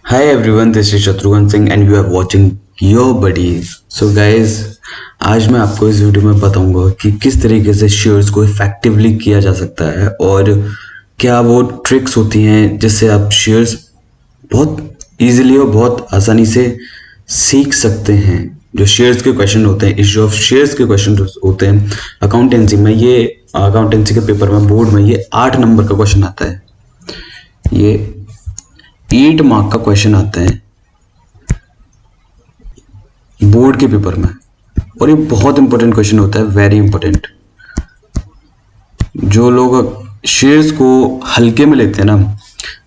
Hi everyone, this is Shatrughan Singh and you are watching Your Buddies. So guys, आज मैं आपको इस video में बताऊंगा कि किस तरीके से शेयर्स को इफेक्टिवली किया जा सकता है और क्या वो ट्रिक्स होती हैं जिससे आप शेयर्स बहुत इजीली और बहुत आसानी से सीख सकते हैं। जो शेयर्स के क्वेश्चन होते हैं, इश्यू ऑफ शेयर्स के क्वेश्चन होते हैं अकाउंटेंसी में, ये अकाउंटेंसी के पेपर में, बोर्ड में ये 8 नंबर का क्वेश्चन आता है। ये 8 मार्क का क्वेश्चन आता है बोर्ड के पेपर में और ये बहुत इंपॉर्टेंट क्वेश्चन होता है, वेरी इंपॉर्टेंट। जो लोग शेयर्स को हल्के में लेते हैं ना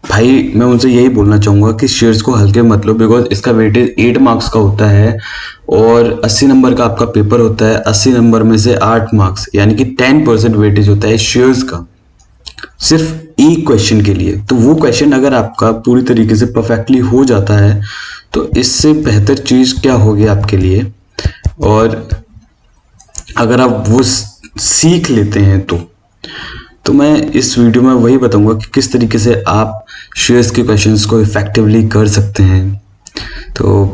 भाई, मैं उनसे यही बोलना चाहूंगा कि शेयर्स को हल्के मत लो, बिकॉज इसका वेटेज 8 मार्क्स का होता है और 80 नंबर का आपका पेपर होता है। 80 नंबर में से 8 मार्क्स यानी कि 10% वेटेज होता है शेयर्स का, सिर्फ एक क्वेश्चन के लिए। तो वो क्वेश्चन अगर आपका पूरी तरीके से परफेक्टली हो जाता है तो इससे बेहतर चीज क्या होगी आपके लिए। और अगर आप वो सीख लेते हैं तो मैं इस वीडियो में वही बताऊंगा कि किस तरीके से आप शेयर्स के क्वेश्चंस को इफेक्टिवली कर सकते हैं। तो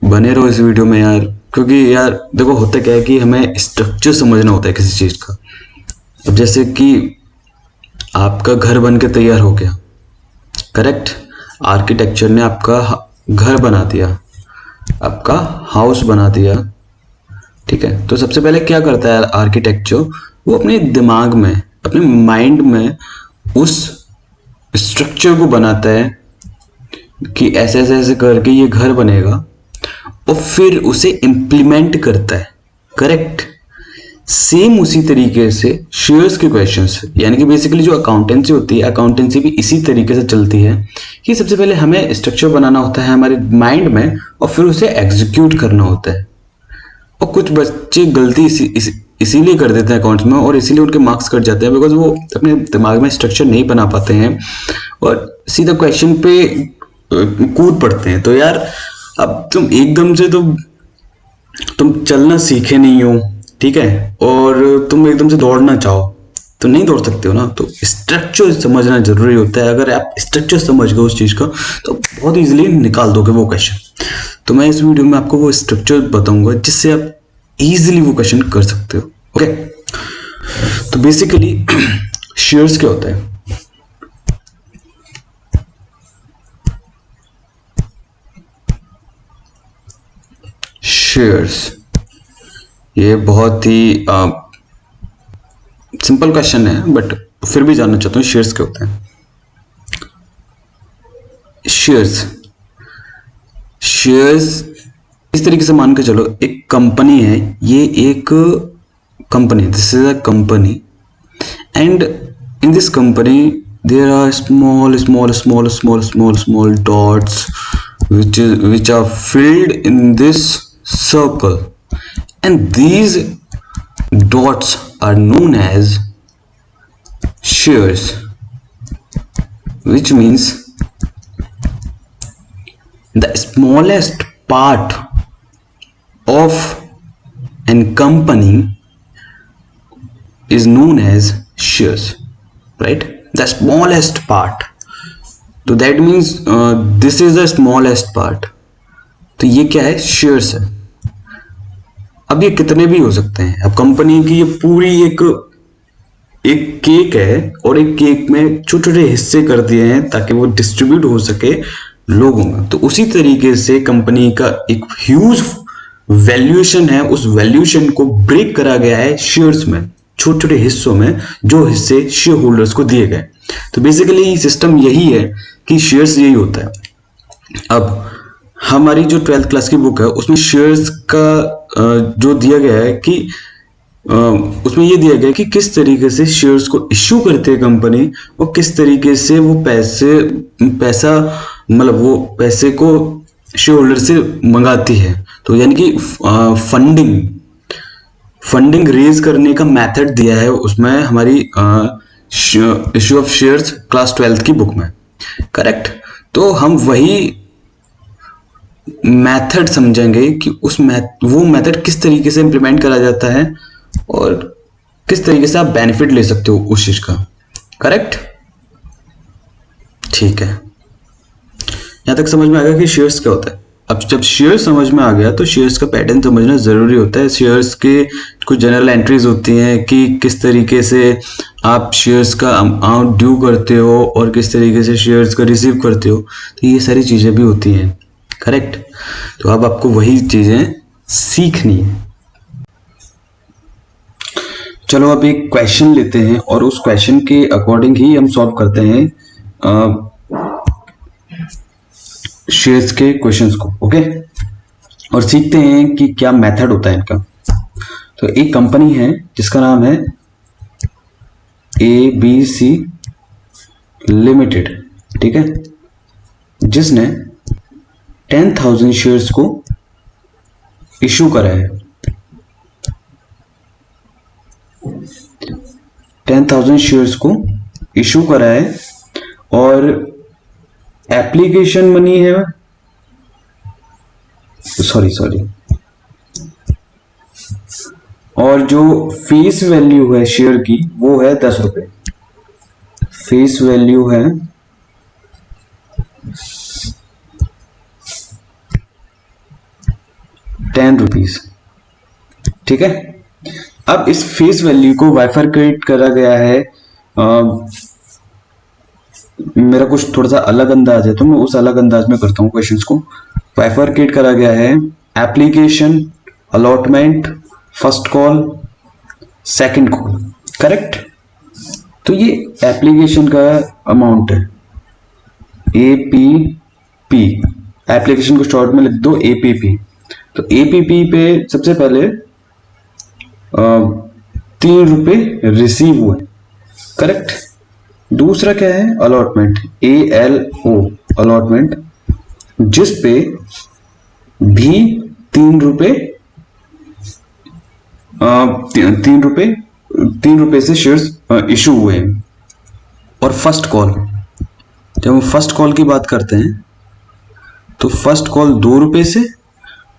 बने रहो इस वीडियो में यार, क्योंकि यार देखो होता क्या है कि हमें स्ट्रक्चर समझना होता है किसी चीज का। अब जैसे कि आपका घर बन के तैयार हो गया, करेक्ट, आर्किटेक्चर ने आपका घर बना दिया, आपका हाउस बना दिया, ठीक है। तो सबसे पहले क्या करता है आर्किटेक्चर, वो अपने दिमाग में, अपने माइंड में उस स्ट्रक्चर को बनाता है कि ऐसे ऐसे ऐसे करके ये घर बनेगा और फिर उसे इम्प्लीमेंट करता है, करेक्ट। सेम उसी तरीके से शेयर्स के क्वेश्चंस, यानी कि बेसिकली जो अकाउंटेंसी होती है, अकाउंटेंसी भी इसी तरीके से चलती है कि सबसे पहले हमें स्ट्रक्चर बनाना होता है हमारे माइंड में और फिर उसे एग्जीक्यूट करना होता है। और कुछ बच्चे गलती इसीलिए कर देते हैं अकाउंट्स में और इसीलिए उनके मार्क्स कट जाते हैं, बिकॉज वो अपने दिमाग में स्ट्रक्चर नहीं बना पाते हैं और सीधा क्वेश्चन पे कूद पड़ते हैं। तो यार अब तुम एकदम से तुम चलना सीखे नहीं हो, ठीक है, और तुम एकदम से दौड़ना चाहो तो नहीं दौड़ सकते हो ना। तो स्ट्रक्चर समझना जरूरी होता है। अगर आप स्ट्रक्चर समझ गए उस चीज का तो बहुत इजीली निकाल दोगे वो क्वेश्चन। तो मैं इस वीडियो में आपको वो स्ट्रक्चर बताऊंगा जिससे आप इजीली वो क्वेश्चन कर सकते हो। ओके, तो बेसिकली शेयर्स क्या होता है। शेयर्स ये बहुत ही सिंपल क्वेश्चन है, बट फिर भी जानना चाहता हूँ शेयर्स क्या होते हैं। शेयर्स शेयर्स इस तरीके से मान के चलो, एक कंपनी है, ये एक company, this is a company and in this company there are small dots which are filled in this circle, and these dots are known as shares, which means the smallest part of an company is known as shares, right? The smallest part, तो that means this is the smallest part। तो ये क्या है, shares है। अब ये कितने भी हो सकते हैं। अब कंपनी की ये पूरी एक केक है और एक केक में छोटे छोटे हिस्से कर दिए हैं ताकि वो डिस्ट्रीब्यूट हो सके लोगों में। तो उसी तरीके से कंपनी का एक ह्यूज वैल्यूएशन है, उस वैल्यूएशन को ब्रेक करा गया है शेयर्स में, छोटे छोटे हिस्सों में, जो हिस्से शेयर होल्डर्स को दिए गए। तो बेसिकली सिस्टम यही है कि शेयर्स यही होता है। अब हमारी जो 12th क्लास की बुक है उसमें शेयर्स का जो दिया गया है कि उसमें ये दिया गया है कि किस तरीके से शेयर्स को इश्यू करते हैं कंपनी और किस तरीके से वो पैसा मतलब वो पैसे को शेयर होल्डर से मंगाती है। तो यानी कि फंडिंग रेज करने का मेथड दिया है उसमें हमारी issue of shares class 12th की बुक में, करेक्ट। तो हम वही मेथड समझेंगे कि वो मेथड किस तरीके से इंप्लीमेंट करा जाता है और किस तरीके से आप बेनिफिट ले सकते हो उस चीज का, करेक्ट, ठीक है। यहाँ तक समझ में आ गया कि शेयर्स क्या होता है। अब जब शेयर समझ में आ गया तो शेयर्स का पैटर्न समझना जरूरी होता है। शेयर्स के कुछ जनरल एंट्रीज होती हैं कि किस तरीके से आप शेयर्स का अमाउंट ड्यू करते हो और किस तरीके से शेयर्स का रिसीव करते हो, तो ये सारी चीजें भी होती हैं, करेक्ट। तो अब आपको वही चीजें सीखनी है। चलो अब एक क्वेश्चन लेते हैं और उस क्वेश्चन के अकॉर्डिंग ही हम सॉल्व करते हैं शेयर्स के क्वेश्चंस को, ओके। और सीखते हैं कि क्या मेथड होता है इनका। तो एक कंपनी है जिसका नाम है ABC लिमिटेड, ठीक है, जिसने 10,000 शेयर्स को इशू करा है। 10,000 शेयर्स को इशू करा है और एप्लीकेशन मनी है, सॉरी, और जो फेस वैल्यू है शेयर की वो है 10 रुपए। फेस वैल्यू है 10 रुपीज, ठीक है। अब इस फेस वैल्यू को बाइफरकेट करा गया है। मेरा कुछ थोड़ा सा अलग अंदाज है तो मैं उस अलग अंदाज में करता हूँ क्वेश्चंस को। बाइफरकेट करा गया है application, allotment, first call, second call, correct. तो ये एप्लीकेशन का अमाउंट है APP, एप्लीकेशन को शॉर्ट में लिख दो APP। तो APP पे सबसे पहले 3 रुपए रिसीव हुए, करेक्ट। दूसरा क्या है, अलॉटमेंट, ALO, अलॉटमेंट, जिस पे भी 3 रुपए से शेयर्स इशू हुए। और फर्स्ट कॉल, जब हम फर्स्ट कॉल की बात करते हैं तो फर्स्ट कॉल 2 रुपए से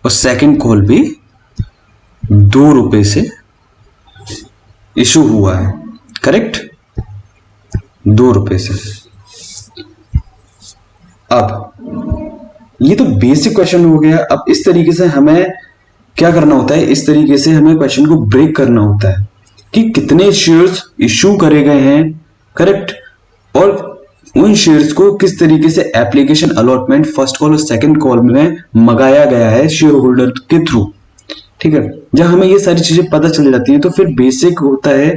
और सेकंड कॉल भी 2 रुपए से इशू हुआ है, करेक्ट, 2 रुपए से। अब ये तो बेसिक क्वेश्चन हो गया। अब इस तरीके से हमें क्या करना होता है, इस तरीके से हमें क्वेश्चन को ब्रेक करना होता है कि कितने शेयर्स इशू करे गए हैं, करेक्ट, और उन शेयर्स को किस तरीके से एप्लीकेशन, अलॉटमेंट, फर्स्ट कॉल और सेकंड कॉल में मंगाया गया है शेयर होल्डर के थ्रू, ठीक है। जब हमें ये सारी चीजें पता चल जाती हैं तो फिर बेसिक होता है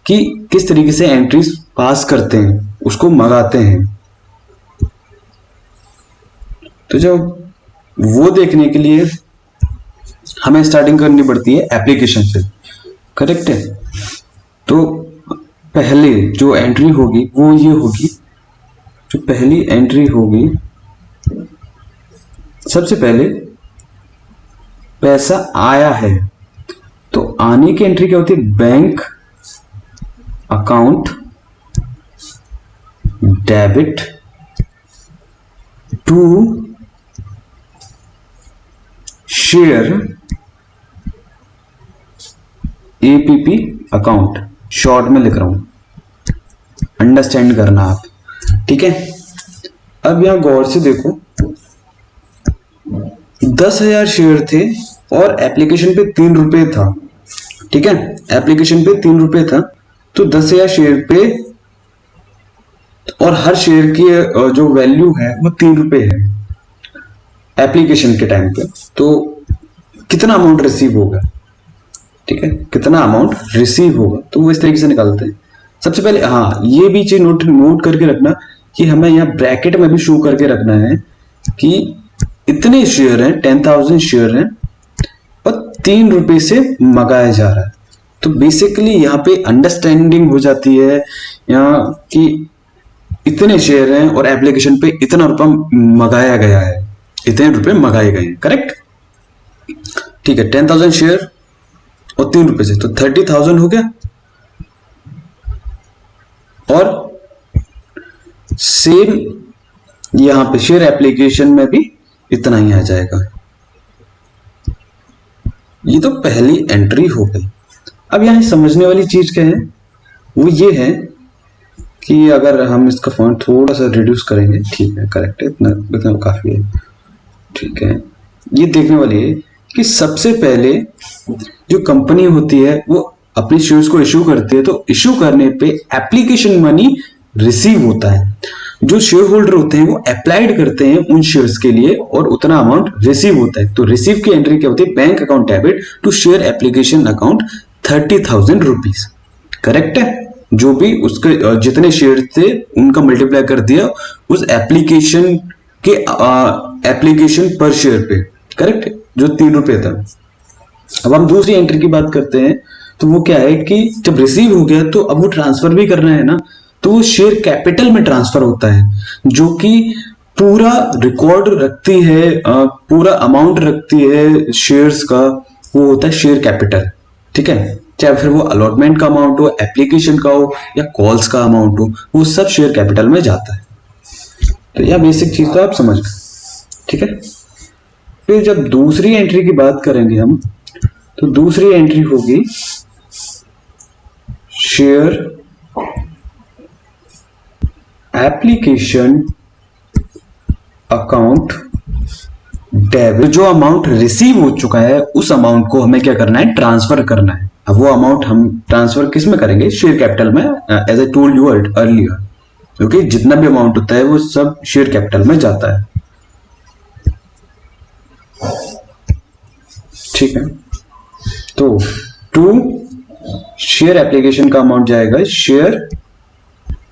कि किस तरीके से एंट्रीज पास करते हैं, उसको मंगाते हैं। तो जब वो देखने के लिए हमें स्टार्टिंग करनी पड़ती है एप्लीकेशन से, करेक्ट है। तो पहले जो एंट्री होगी वो ये होगी, जो पहली एंट्री होगी, सबसे पहले पैसा आया है तो आने की एंट्री क्या होती है, bank account debit to share APP account, short में लिख रहा हूं, अंडरस्टैंड करना आप, ठीक है। अब यहां गौर से देखो, 10,000 शेयर थे और एप्लीकेशन पे 3 रुपए था, ठीक है, एप्लीकेशन पे 3 रुपए था। तो 10,000 शेयर पे और हर शेयर की जो वैल्यू है वो 3 रुपए है एप्लीकेशन के टाइम पे। तो कितना अमाउंट रिसीव होगा, ठीक है, कितना अमाउंट रिसीव होगा, तो वो इस तरीके से निकालते हैं। सबसे पहले हाँ, ये भी चीज नोट करके रखना कि हमें यहाँ ब्रैकेट में भी शो करके रखना है कि इतने शेयर हैं, 10,000 शेयर हैं और 3 रुपए से मंगाया जा रहा है। तो बेसिकली यहाँ पे अंडरस्टैंडिंग हो जाती है यहाँ कि इतने शेयर हैं और एप्लीकेशन पे इतना रुपया मंगाया गया है, इतने रुपए मंगाए गए हैं, करेक्ट, ठीक है। 10,000 शेयर और 3 रुपए से तो 30,000 हो गया। और सेम यहां पे शेयर एप्लीकेशन में भी इतना ही आ जाएगा। ये तो पहली एंट्री हो गई। अब यहां समझने वाली चीज क्या है, वो ये है कि अगर हम इसका फॉन्ट थोड़ा सा रिड्यूस करेंगे, ठीक है, करेक्ट है, इतना इतना काफी है, ठीक है। ये देखने वाली है कि सबसे पहले जो कंपनी होती है वो अपने शेयर्स को इश्यू करती है, तो इश्यू करने पे एप्लीकेशन मनी रिसीव होता है। जो शेयर होल्डर होते हैं वो अप्लाइड करते हैं उन शेयर्स के लिए और उतना अमाउंट रिसीव होता है। तो रिसीव की एंट्री क्या होती है, bank account debit to share application account 30,000 rupees. Correct है, जो भी उसके जितने शेयर थे उनका मल्टीप्लाई कर दिया उस एप्लीकेशन के एप्लीकेशन पर शेयर पे, करेक्ट, जो 3 रुपए था। अब हम दूसरी एंट्री की बात करते हैं, तो वो क्या है कि जब रिसीव हो गया तो अब वो ट्रांसफर भी करना है ना, तो वो शेयर कैपिटल में ट्रांसफर होता है, जो कि पूरा रिकॉर्ड रखती है, पूरा अमाउंट रखती है शेयर्स का, वो होता है शेयर कैपिटल। ठीक है, चाहे फिर वो अलॉटमेंट का अमाउंट हो, एप्लीकेशन का हो या कॉल्स का अमाउंट हो, वो सब शेयर कैपिटल में जाता है। तो यह बेसिक चीज तो आप समझ गए। ठीक है, फिर जब दूसरी एंट्री की बात करेंगे हम, तो दूसरी एंट्री होगी शेयर एप्लीकेशन अकाउंट डेबिट। जो अमाउंट रिसीव हो चुका है उस अमाउंट को हमें क्या करना है, ट्रांसफर करना है। अब वो अमाउंट हम ट्रांसफर किस में करेंगे, शेयर कैपिटल में, as I told you earlier, क्योंकि जितना भी अमाउंट होता है वो सब शेयर कैपिटल में जाता है। ठीक है, तो टू शेयर एप्लीकेशन का अमाउंट जाएगा शेयर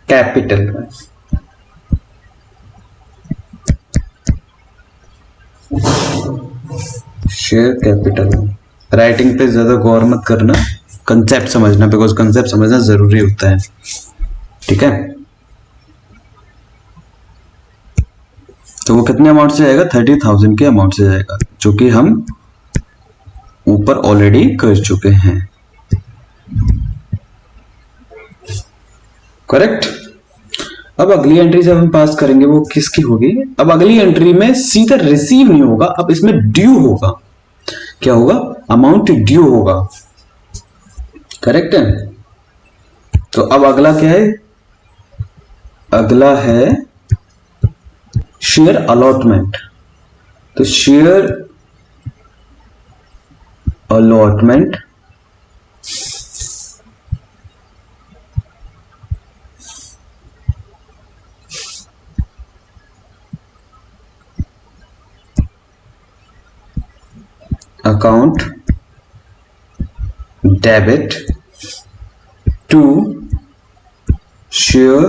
कैपिटल में। शेयर कैपिटल में राइटिंग पे ज्यादा गौर मत करना, कंसेप्ट समझना, बिकॉज कंसेप्ट समझना जरूरी होता है। ठीक है, तो वो कितने अमाउंट से जाएगा, 30,000 के अमाउंट से जाएगा, जो कि हम ऊपर ऑलरेडी कर चुके हैं। करेक्ट। अब अगली एंट्री जब हम पास करेंगे वो किसकी होगी, अब अगली एंट्री में सीधा रिसीव नहीं होगा, अब इसमें ड्यू होगा। क्या होगा, अमाउंट ड्यू होगा। करेक्ट है, तो अब अगला क्या है, अगला है शेयर अलॉटमेंट। तो share allotment account debit to share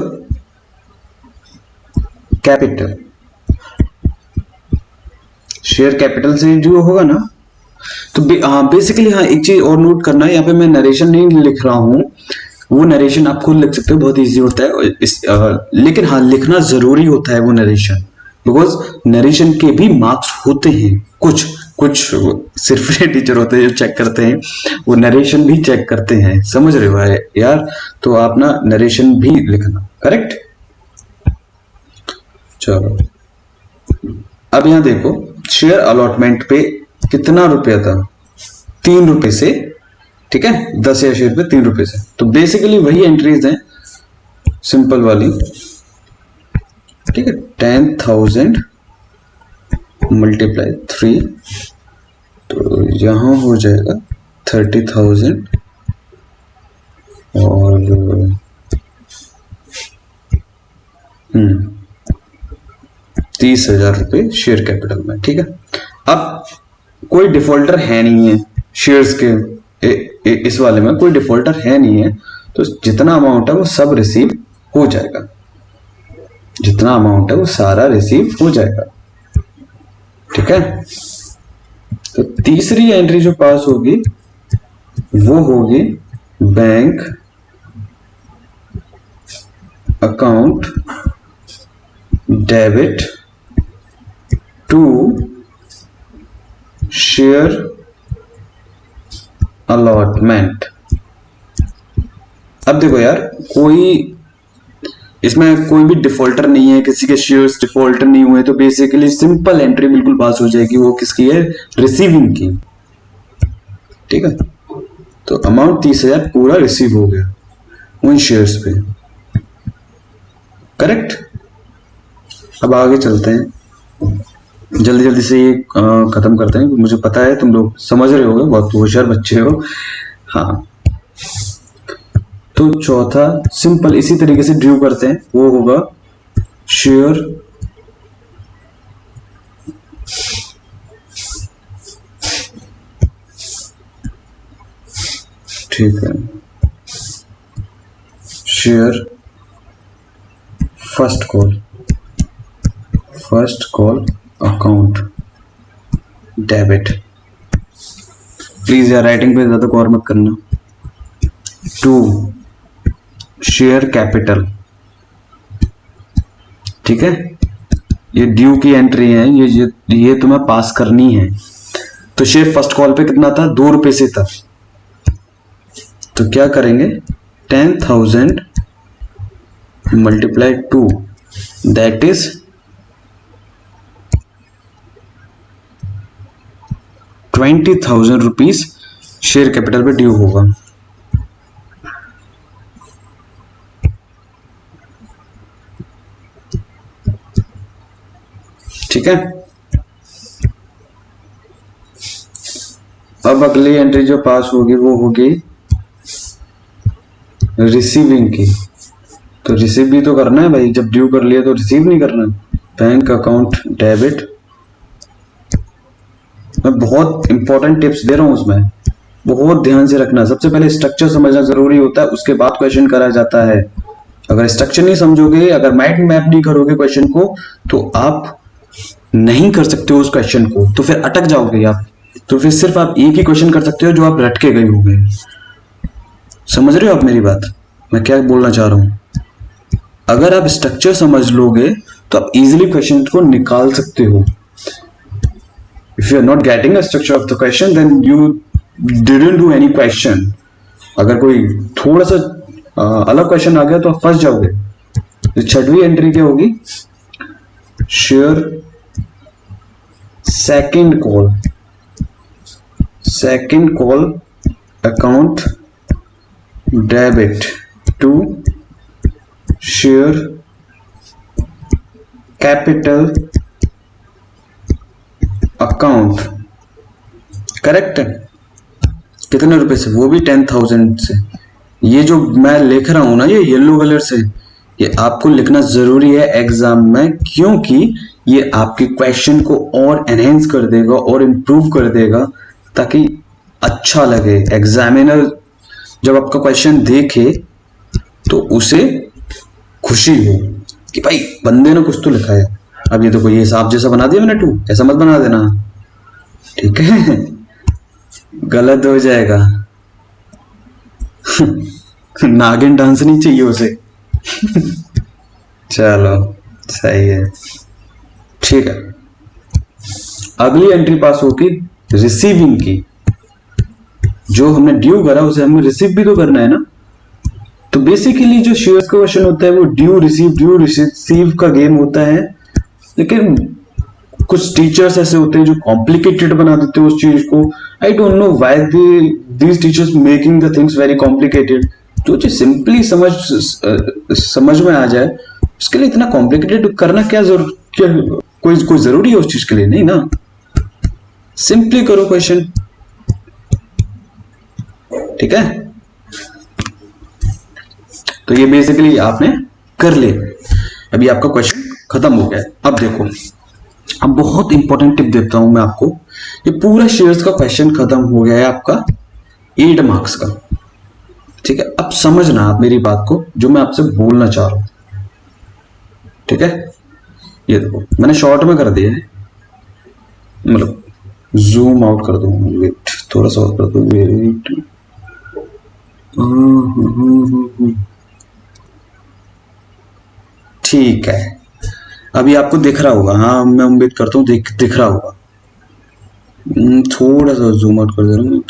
capital. Share capital से जो होगा ना, तो बेसिकली हाँ, एक चीज और नोट करना है, यहाँ पे मैं नरेशन नहीं लिख रहा हूं, वो नरेशन आप खुद लिख सकते हो, बहुत इजी होता है। लेकिन हाँ, लिखना जरूरी होता है वो नरेशन, बिकॉज नरेशन के भी मार्क्स होते हैं। कुछ कुछ सिर्फ टीचर होते हैं जो चेक करते हैं, वो नरेशन भी चेक करते हैं, समझ रहे हो यार, तो आप ना नरेशन भी लिखना। करेक्ट, चलो अब यहां देखो, शेयर अलॉटमेंट पे कितना रुपया था, 3 रुपए से। ठीक है, 10,000 शेयर पे 3 रुपए से, तो बेसिकली वही एंट्रीज हैं, सिंपल वाली। ठीक है, 10,000 मल्टीप्लाई 3, तो यहां हो जाएगा 30,000 और 30,000 रुपए शेयर कैपिटल में। ठीक है, अब कोई डिफॉल्टर है नहीं है शेयर्स के, इस वाले में कोई डिफॉल्टर है नहीं है, तो जितना अमाउंट है वो सब रिसीव हो जाएगा, जितना अमाउंट है वो सारा रिसीव हो जाएगा। ठीक है, तो तीसरी एंट्री जो पास होगी वो होगी bank account debit to share allotment. अब देखो यार, कोई इसमें कोई भी डिफॉल्टर नहीं है, किसी के शेयर्स डिफॉल्टर नहीं हुए, तो बेसिकली सिंपल एंट्री बिल्कुल पास हो जाएगी। वो किसकी है, रिसीविंग की। ठीक है, तो अमाउंट 30,000 पूरा रिसीव हो गया उन शेयर्स पे। करेक्ट। अब आगे चलते हैं, जल्दी जल्दी से ये खत्म करते हैं। मुझे पता है तुम लोग समझ रहे होगे, बहुत होशियार बच्चे हो। हाँ, तो चौथा सिंपल इसी तरीके से ड्रू करते हैं, वो होगा शेयर ठीक है, share first call account debit. Please यार राइटिंग पे ज्यादा गौर मत करना। 2 शेयर कैपिटल, ठीक है, ये ड्यू की एंट्री है, ये तुम्हें पास करनी है। तो शेयर फर्स्ट कॉल पे कितना था, 2 रुपए से था, तो क्या करेंगे 10,000 multiply 2, that is 20,000 rupees share capital पे ड्यू होगा। ठीक है, अब अगली एंट्री जो पास होगी वो होगी रिसीविंग की। तो रिसीव भी तो करना है भाई, जब ड्यू कर लिया तो रिसीव नहीं करना। बैंक अकाउंट डेबिट, मैं बहुत इंपॉर्टेंट टिप्स दे रहा हूं उसमें, बहुत ध्यान से रखना। सबसे पहले स्ट्रक्चर समझना जरूरी होता है, उसके बाद क्वेश्चन करा जाता है। अगर स्ट्रक्चर नहीं समझोगे, अगर माइंड मैप नहीं करोगे क्वेश्चन को, तो आप नहीं कर सकते हो उस क्वेश्चन को, तो फिर अटक जाओगे आप। तो फिर सिर्फ आप एक ही क्वेश्चन कर सकते हो जो आप रट के गए होगे। समझ रहे हो आप मेरी बात, मैं क्या बोलना चाह रहा हूं? अगर आप स्ट्रक्चर समझ लोगे तो आप इजीली क्वेश्चन को निकाल सकते हो। If you are not getting a structure of the question then you didn't do any question. अगर कोई थोड़ा सा अलग क्वेश्चन आ गया तो आप फंस जाओगे। तो छठवीं एंट्री क्या होगी, share second call account debit to share capital account. Correct है, कितने रुपए से, वो भी 10,000 से। ये जो मैं लिख रहा हूं ना, ये येलो कलर से, ये आपको लिखना जरूरी है एग्जाम में, क्योंकि ये आपके क्वेश्चन को और एनहेंस कर देगा और इम्प्रूव कर देगा, ताकि अच्छा लगे। एग्जामिनर जब आपका क्वेश्चन देखे तो उसे खुशी हो कि भाई बंदे ने कुछ तो लिखा है। अब ये देखो, ये हिसाब जैसा बना दिया मैंने 2, ऐसा मत बना देना, ठीक है? गलत हो जाएगा। नागिन डांस नहीं चाहिए उसे। चलो सही है, ठीक है। अगली एंट्री पास होगी रिसीविंग की। जो हमने ड्यू करा उसे हमें रिसीव भी तो करना है ना। तो बेसिकली जो शेयर्स का क्वेश्चन होता है वो ड्यू रिसीव का गेम होता है। लेकिन कुछ टीचर्स ऐसे होते हैं जो कॉम्प्लिकेटेड बना देते हैं उस चीज को। I don't know why these teachers making the things very complicated. जो चीज सिंपली समझ में आ जाए उसके लिए इतना कॉम्प्लिकेटेड करना क्या कोई जरूरी है उस चीज के लिए? नहीं ना, सिंपली करो क्वेश्चन, ठीक है? तो ये बेसिकली आपने कर लिया। अभी आपका क्वेश्चन खत्म हो गया। अब देखो, अब बहुत इंपॉर्टेंट टिप देता हूं मैं आपको। ये पूरा शेयर्स का क्वेश्चन खत्म हो गया है आपका 8 मार्क्स का, ठीक है? अब समझना आप मेरी बात को, जो मैं आपसे बोलना चाह रहा हूं, ठीक है? ये देखो मैंने शॉर्ट में कर दिया है, मतलब जूम आउट कर दूंगा, वेट थोड़ा सा और कर दूं, वेट। ठीक है, अभी आपको दिख रहा होगा। हाँ, मैं उम्मीद करता हूँ दिख रहा होगा। थोड़ा सा जूम आउट कर दे रहा हूँ,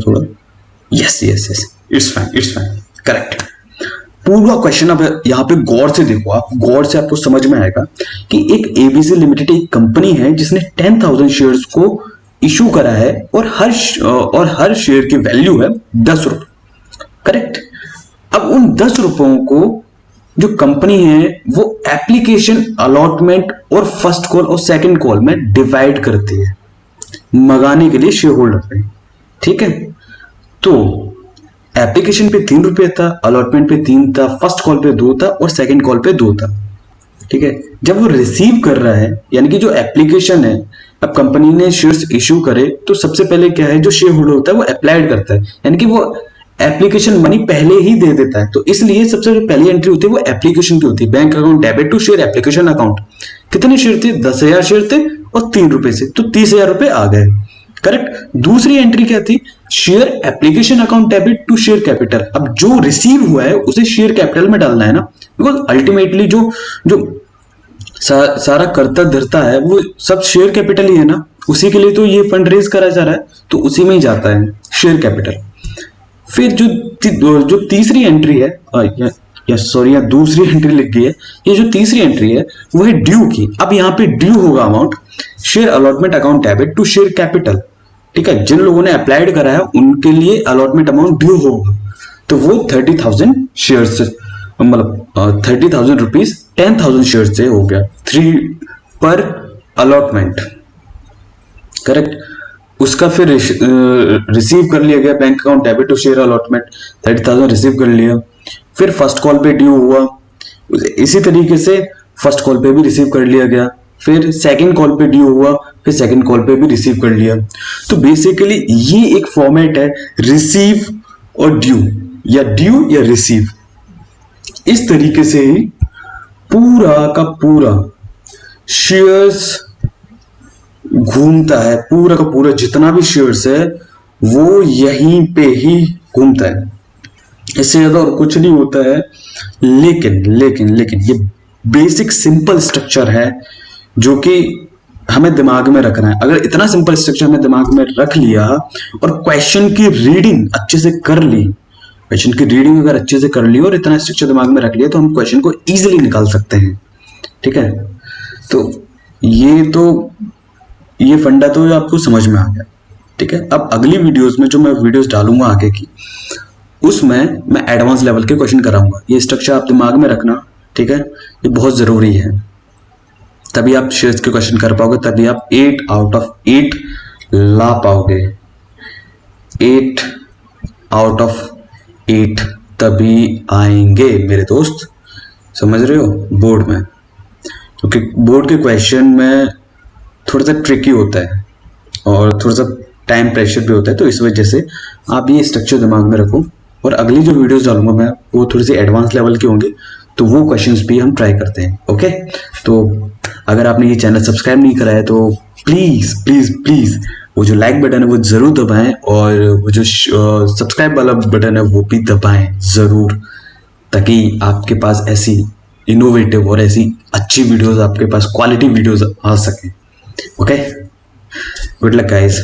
थोड़ा। Yes, it's fine, correct. पूरा क्वेश्चन अब यहाँ पे गौर से देखो आप, गौर से आपको समझ में आएगा कि एक एबीसी लिमिटेड एक कंपनी है जिसने 10,000 शेयर्स को इशू करा है, और हर शेयर की वैल्यू है 10 रुपए, करेक्ट? अब उन 10 रुपयों को जो कंपनी है वो एप्लीकेशन अलॉटमेंट और फर्स्ट कॉल और सेकंड कॉल में डिवाइड करती है मंगाने के लिए शेयर होल्डर पे। ठीक है, तो एप्लीकेशन पे 3 रुपए था, अलॉटमेंट पे 3 था, फर्स्ट कॉल पे 2 था और सेकंड कॉल पे 2 था। ठीक है, जब वो रिसीव कर रहा है, यानी कि जो एप्लीकेशन है, अब कंपनी ने शेयर्स इश्यू करे तो सबसे पहले क्या है, जो शेयर होल्डर होता है वो अप्लाइड करता है, यानी कि वो एप्लीकेशन मनी पहले ही दे देता है। तो इसलिए सबसे जो पहली एंट्री होती है वो एप्लीकेशन की होती है, bank account debit to share application account. कितने शेयर थे? 10,000 शेयर थे और 3 रुपए से, तो 30,000 रुपए आ गए। करेक्ट। दूसरी एंट्री क्या थी? Share application account debit to share capital. अब जो रिसीव हुआ है उसे शेयर कैपिटल में डालना है ना, बिकॉज अल्टीमेटली जो जो सारा करता धरता है वो सब शेयर कैपिटल ही है ना, उसी के लिए तो ये फंड रेज करा जा रहा है, तो उसी में ही जाता है शेयर कैपिटल। फिर जो तीसरी एंट्री है, या सॉरी, यहाँ दूसरी एंट्री लिख गई है, ये जो तीसरी एंट्री है वो है ड्यू की। अब यहाँ पे ड्यू होगा amount share allotment account debit to share capital. ठीक है, जिन लोगों ने अप्लाइड करा है उनके लिए अलॉटमेंट अमाउंट ड्यू होगा, तो वो 30,000 शेयर से, मतलब 30,000 रुपीज 10,000 शेयर से हो गया, 3 पर अलॉटमेंट। करेक्ट। उसका फिर रिसीव कर लिया गया bank account debit to share allotment, 30,000 receive कर लिया। फिर फर्स्ट कॉल पे ड्यू हुआ, इसी तरीके से फर्स्ट कॉल पे भी रिसीव कर लिया गया। फिर सेकंड कॉल पे ड्यू हुआ, फिर सेकंड कॉल पे भी रिसीव कर लिया। तो बेसिकली ये एक फॉर्मेट है, रिसीव और ड्यू या रिसीव। इस तरीके से ही पूरा का पूरा शेयर्स घूमता है, पूरा का पूरा जितना भी शेयर्स है वो यहीं पे ही घूमता है, इससे ज्यादा और कुछ नहीं होता है। लेकिन लेकिन लेकिन ये बेसिक सिंपल स्ट्रक्चर है जो कि हमें दिमाग में रखना है। अगर इतना सिंपल स्ट्रक्चर हमें दिमाग में रख लिया और क्वेश्चन की रीडिंग अच्छे से कर ली, क्वेश्चन की रीडिंग अगर अच्छे से कर ली और इतना स्ट्रक्चर दिमाग में रख लिया, तो हम क्वेश्चन को इजीली निकाल सकते हैं। ठीक है, तो ये फंडा तो आपको समझ में आ गया। ठीक है, अब अगली वीडियोस में जो मैं वीडियोस डालूंगा आगे की, उसमें मैं एडवांस लेवल के क्वेश्चन कराऊंगा। ये स्ट्रक्चर आप दिमाग में रखना, ठीक है, ये बहुत जरूरी है, तभी आप शेयर्स के क्वेश्चन कर पाओगे, तभी आप 8 आउट ऑफ 8 ला पाओगे। 8 आउट ऑफ 8 तभी आएंगे मेरे दोस्त, समझ रहे हो, बोर्ड में। क्योंकि बोर्ड के क्वेश्चन में थोड़ा सा ट्रिकी होता है और थोड़ा सा टाइम प्रेशर भी होता है, तो इस वजह से आप ये स्ट्रक्चर दिमाग में रखो। और अगली जो वीडियोस डालूंगा मैं वो थोड़ी सी एडवांस लेवल की होंगी, तो वो क्वेश्चंस भी हम ट्राई करते हैं। ओके, तो अगर आपने ये चैनल सब्सक्राइब नहीं करा है तो प्लीज प्लीज प्लीज वो जो लाइक बटन है वो जरूर दबाएं, और वो जो सब्सक्राइब वाला बटन है वो भी दबाएं जरूर, ताकि आपके पास ऐसी इनोवेटिव और ऐसी अच्छी वीडियोस, आपके पास क्वालिटी वीडियोस आ सके। Okay, good luck guys.